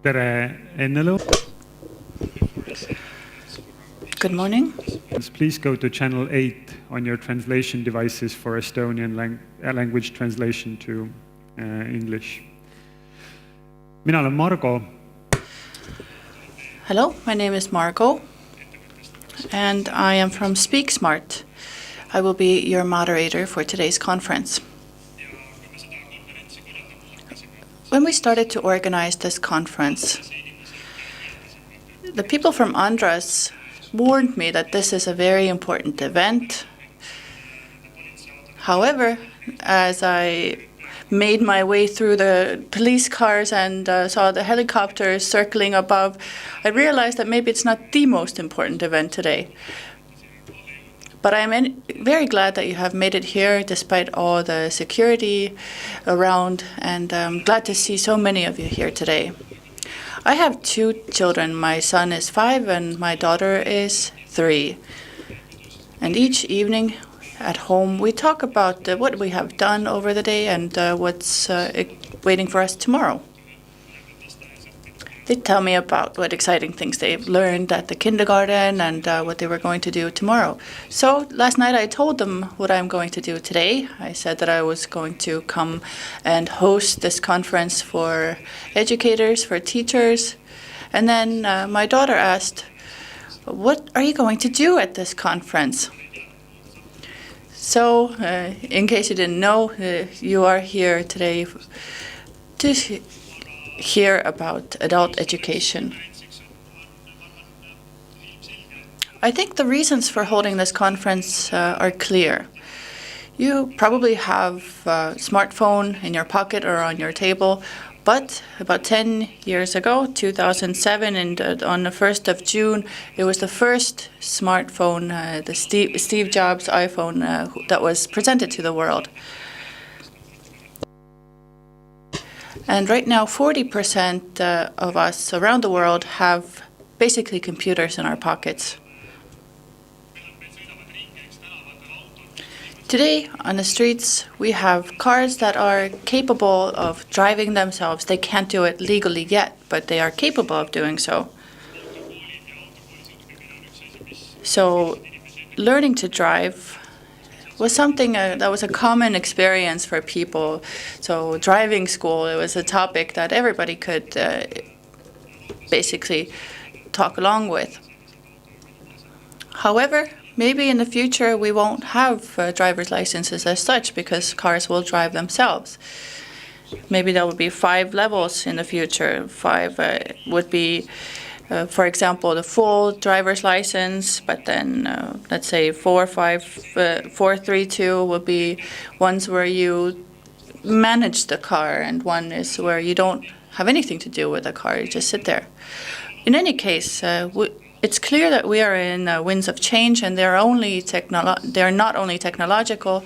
Tere, Ennelu. Good morning. Please go to channel 8 on your translation devices for Estonian language translation to English. Mina olen Margo. Hello, my name is Margo, and I am from Speak Smart. I will be your moderator for today's conference. When we started to organize this conference, the people from Andras warned me that this is a very important event. However, as I made my way through the police cars and saw the helicopters circling above, I realized that maybe it's not the most important event today. But I am very glad that you have made it here despite all the security around, and I'm glad to see so many of you here today. I have 2 children. My son is 5 and my daughter is 3. And each evening at home we talk about what we have done over the day and what's waiting for us tomorrow. They tell me about what exciting things they've learned at the kindergarten and what they were going to do tomorrow. So last night I told them what I'm going to do today. I said that I was going to come and host this conference for educators, for teachers. And then my daughter asked, "What are you going to do at this conference?" So, in case you didn't know, you are here today to hear about adult education. I think the reasons for holding this conference are clear. You probably have a smartphone in your pocket or on your table, but about 10 years ago, 2007, and on the 1st of June, it was the first smartphone, the Steve Jobs iPhone, that was presented to the world. And right now, 40% of us around the world have basically computers in our pockets. Today, on the streets, we have cars that are capable of driving themselves. They can't do it legally yet, but they are capable of doing so. So, learning to drive was something that was a common experience for people. So driving school, it was a topic that everybody could basically talk along with. However, maybe in the future we won't have driver's licenses as such because cars will drive themselves. Maybe there will be 5 levels in the future. 5 would be for example, the full driver's license, but then let's say 4, 5, 4, 3, 2 will be ones where you manage the car, and one is where you don't have anything to do with the car, you just sit there. In any case, it's clear that we are in winds of change, and they're not only technological.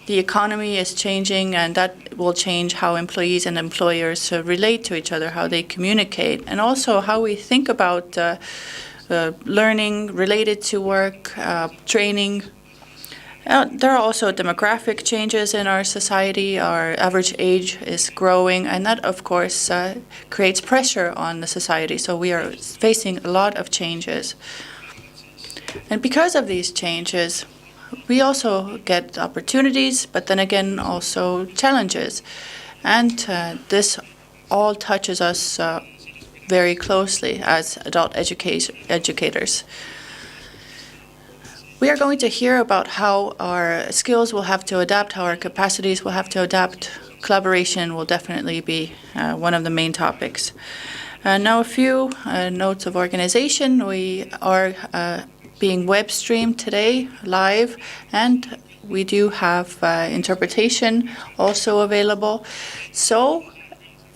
The economy is changing, and that will change how employees and employers relate to each other, how they communicate, and also how we think about learning related to work, training. There are also demographic changes in our society. Our average age is growing, and that, of course, creates pressure on the society. So we are facing a lot of changes. And because of these changes, we also get opportunities, but then again also challenges. And this all touches us very closely as adult educators. We are going to hear about how our skills will have to adapt, how our capacities will have to adapt. Collaboration will definitely be one of the main topics. Now a few notes of organization. We are being web streamed today live, and we do have interpretation also available. So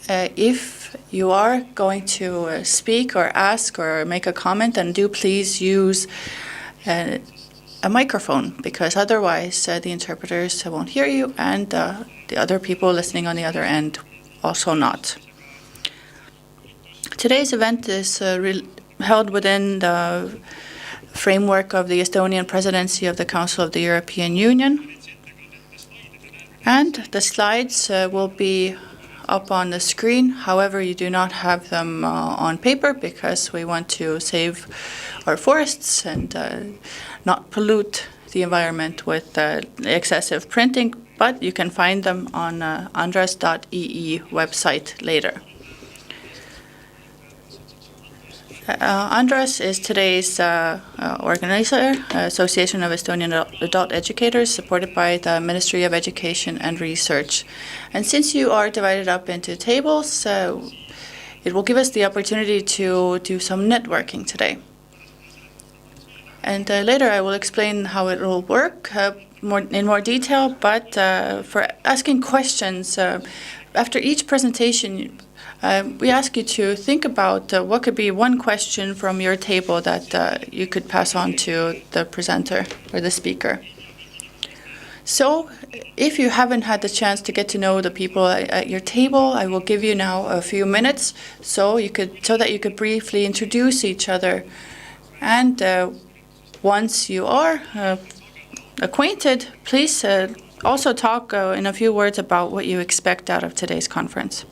if you are going to speak or ask or make a comment, then do please use a microphone, because otherwise the interpreters won't hear you, and the other people listening on the other end also not. Today's event is held within the framework of the Estonian presidency of the Council of the European Union. And the slides will be up on the screen. However, you do not have them on paper because we want to save our forests and not pollute the environment with excessive printing, but you can find them on andras.ee website later. Andras is today's organizer, Association of Estonian Adult Educators, supported by the Ministry of Education and Research. And since you are divided up into tables, it will give us the opportunity to do some networking today. And later I will explain how it will work in more detail, but for asking questions, after each presentation, we ask you to think about what could be one question from your table that you could pass on to the presenter or the speaker. So, if you haven't had the chance to get to know the people at your table, I will give you now a few minutes so that you could briefly introduce each other. And once you are acquainted, please also talk in a few words about what you expect out of today's conference.